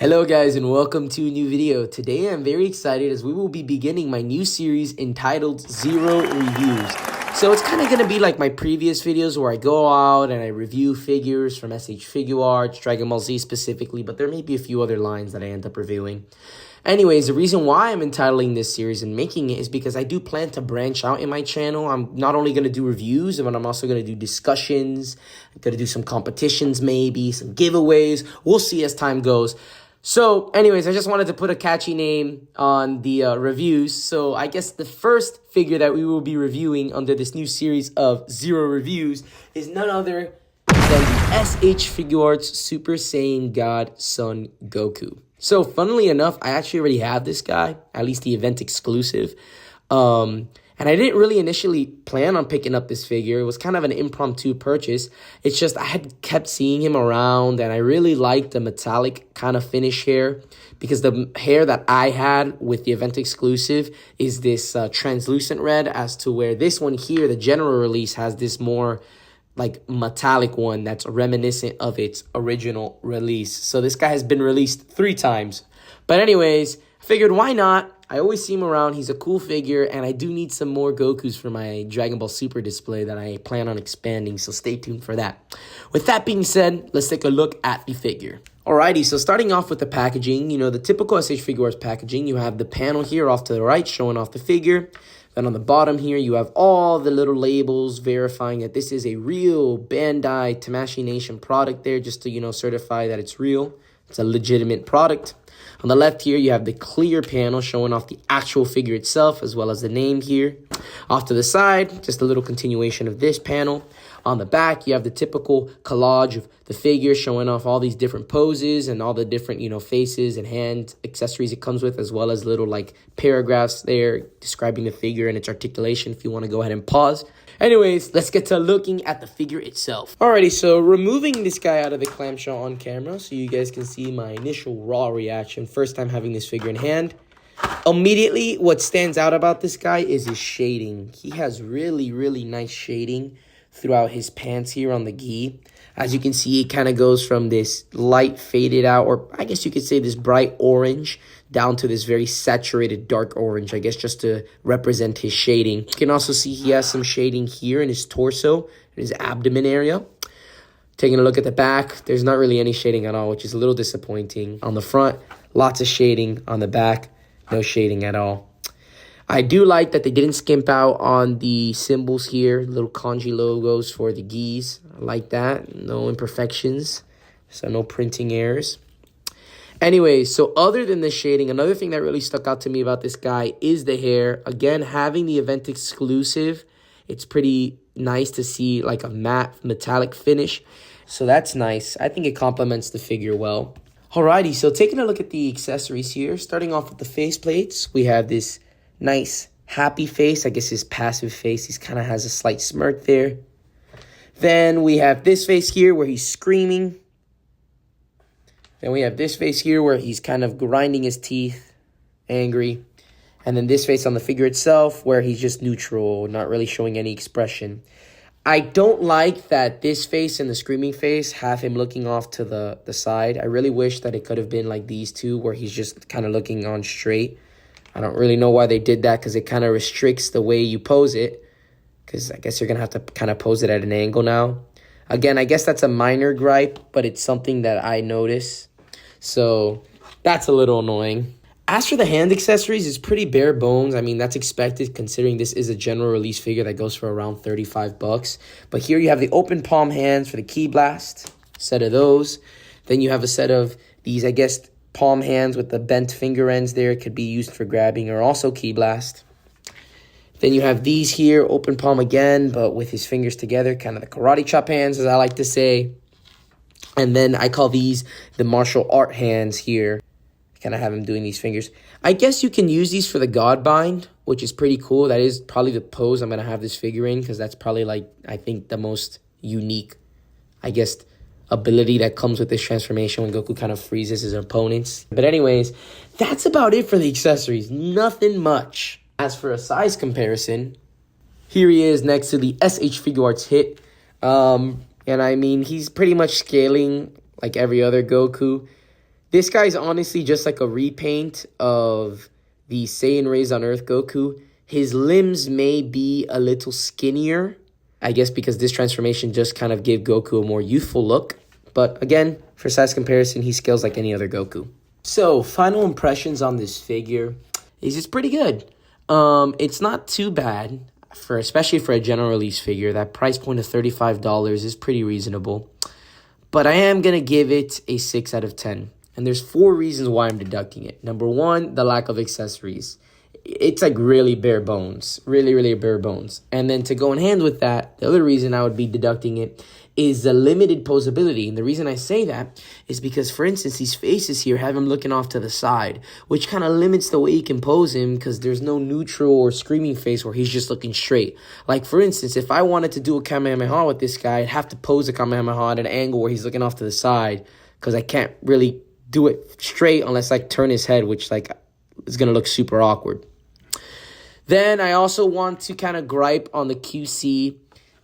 Hello guys and welcome to a new video. Today I'm very excited as we will be beginning my new series entitled Zero Reviews. So it's kind of going to be like my previous videos where I go out and I review figures from S.H.Figuarts, Dragon Ball Z specifically, but there may be a few other lines that I end up reviewing. Anyways, the reason why I'm entitling this series and making it is because I do plan to branch out in my channel. I'm not only going to do reviews, but I'm also going to do discussions. I'm going to do some competitions maybe, some giveaways. We'll see as time goes. So, anyways, I just wanted to put a catchy name on the reviews. So, I guess the first figure that we will be reviewing under this new series of Zero Reviews is none other than the S.H.Figuarts Super Saiyan God Son Goku. So, funnily enough, I actually already have this guy, at least the event exclusive. And I didn't really initially plan on picking up this figure. It was kind of an impromptu purchase. It's just I had kept seeing him around, and I really liked the metallic kind of finish hair because the hair that I had with the event exclusive is this translucent red, as to where this one here, the general release, has this more like metallic one that's reminiscent of its original release. So this guy has been released 3 times. But anyways, I figured why not? I always see him around. He's a cool figure, and I do need some more Gokus for my Dragon Ball Super display that I plan on expanding, so stay tuned for that. With that being said, let's take a look at the figure. Alrighty, so starting off with the packaging, the typical S.H.Figuarts packaging, you have the panel here off to the right showing off the figure. Then on the bottom here, you have all the little labels verifying that this is a real Bandai Tamashii Nation product there, just to, certify that it's real. It's a legitimate product. On the left here, you have the clear panel showing off the actual figure itself, as well as the name here. Off to the side, just a little continuation of this panel. On the back, you have the typical collage of the figure showing off all these different poses and all the different, faces and hand accessories it comes with, as well as little paragraphs there describing the figure and its articulation if you want to go ahead and pause. Anyways, let's get to looking at the figure itself. Alrighty, so removing this guy out of the clamshell on camera so you guys can see my initial raw reaction first time having this figure in hand. Immediately, what stands out about this guy is his shading. He has really, really nice shading throughout his pants here on the gi. As you can see, it kind of goes from this light faded out, or I guess you could say this bright orange, down to this very saturated dark orange, I guess just to represent his shading. You can also see he has some shading here in his torso, in his abdomen area. Taking a look at the back, there's not really any shading at all, which is a little disappointing. On the front, lots of shading. On the back, no shading at all. I do like that they didn't skimp out on the symbols here, little kanji logos for the gis. I like that. No imperfections, so no printing errors. Anyways, so other than the shading, another thing that really stuck out to me about this guy is the hair. Again, having the event exclusive, it's pretty nice to see like a matte metallic finish. So that's nice. I think it complements the figure well. Alrighty, so taking a look at the accessories here, starting off with the face plates, we have this nice happy face. I guess his passive face. He kind of has a slight smirk there. Then we have this face here where he's screaming. Then we have this face here where he's kind of grinding his teeth, angry. And then this face on the figure itself where he's just neutral, not really showing any expression. I don't like that this face and the screaming face have him looking off to the side. I really wish that it could have been like these two where he's just kind of looking on straight. I don't really know why they did that because it kind of restricts the way you pose it. Because I guess you're going to have to kind of pose it at an angle now. Again, I guess that's a minor gripe, but it's something that I notice. So that's a little annoying. As for the hand accessories, it's pretty bare bones. I mean, that's expected considering this is a general release figure that goes for around $35. But here you have the open palm hands for the Ki Blast, set of those. Then you have a set of these, I guess, palm hands with the bent finger ends there. It could be used for grabbing or also Ki Blast. Then you have these here, open palm again, but with his fingers together, kind of the karate chop hands, as I like to say. And then I call these the martial art hands here. Kind of have him doing these fingers. I guess you can use these for the God Bind, which is pretty cool. That is probably the pose I'm going to have this figure in because that's probably I think the most unique, I guess, ability that comes with this transformation when Goku kind of freezes his opponents. But anyways, that's about it for the accessories. Nothing much. As for a size comparison, here he is next to the S.H.Figuarts hit. And I mean, he's pretty much scaling like every other Goku. This guy's honestly just like a repaint of the Saiyan Raised on Earth Goku. His limbs may be a little skinnier, I guess because this transformation just kind of gave Goku a more youthful look. But again, for size comparison, he scales like any other Goku. So, final impressions on this figure is it's pretty good. It's not too bad, especially for a general release figure. That price point of $35 is pretty reasonable. But I am going to give it a 6 out of 10. And there's 4 reasons why I'm deducting it. Number 1, the lack of accessories. It's like really bare bones. Really, really bare bones. And then to go in hand with that, the other reason I would be deducting it is the limited posability. And the reason I say that is because, for instance, these faces here have him looking off to the side, which kind of limits the way you can pose him because there's no neutral or screaming face where he's just looking straight. Like, for instance, if I wanted to do a Kamehameha with this guy, I'd have to pose a Kamehameha at an angle where he's looking off to the side because I can't really do it straight unless I turn his head, which like is going to look super awkward. Then I also want to kind of gripe on the QC.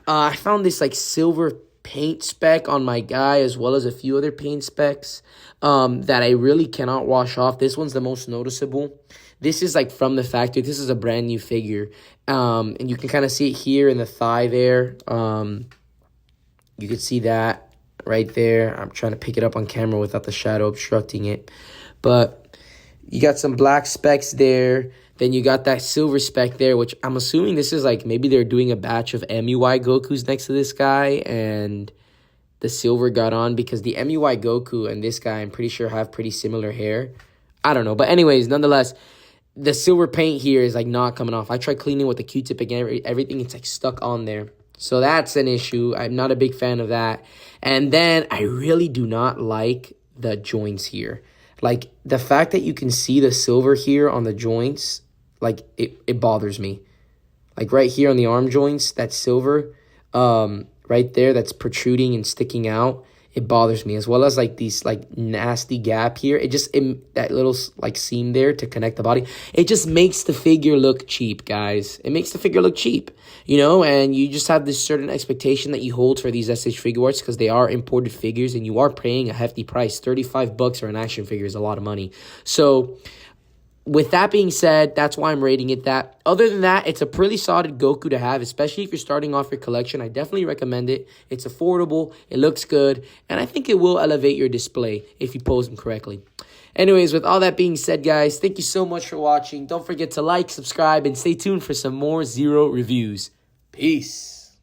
I found this like silver paint speck on my guy as well as a few other paint specks that I really cannot wash off. This one's the most noticeable. This is like from the factory. This is a brand new figure. And you can kind of see it here in the thigh there. You can see that right there. I'm trying to pick it up on camera without the shadow obstructing it. But you got some black specks there. Then you got that silver speck there, which I'm assuming this is like maybe they're doing a batch of MUI Gokus next to this guy, and the silver got on because the MUI Goku and this guy, I'm pretty sure, have pretty similar hair. I don't know. But anyways, nonetheless, the silver paint here is like not coming off. I tried cleaning with the Q-tip again. Everything, it's like stuck on there. So that's an issue. I'm not a big fan of that. And then I really do not like the joints here. Like, the fact that you can see the silver here on the joints, like, it bothers me. Like, right here on the arm joints, that silver, right there, that's protruding and sticking out, it bothers me. As well as, like, these, like, nasty gap here. That little, like, seam there to connect the body. It just makes the figure look cheap, guys. It makes the figure look cheap, you know? And you just have this certain expectation that you hold for these S.H.Figuarts because they are imported figures and you are paying a hefty price. $35 for an action figure is a lot of money. So, with that being said, that's why I'm rating it that. Other than that, it's a pretty solid Goku to have, especially if you're starting off your collection. I definitely recommend it. It's affordable, it looks good, and I think it will elevate your display if you pose them correctly. Anyways, with all that being said, guys, thank you so much for watching. Don't forget to like, subscribe, and stay tuned for some more Zero reviews. Peace.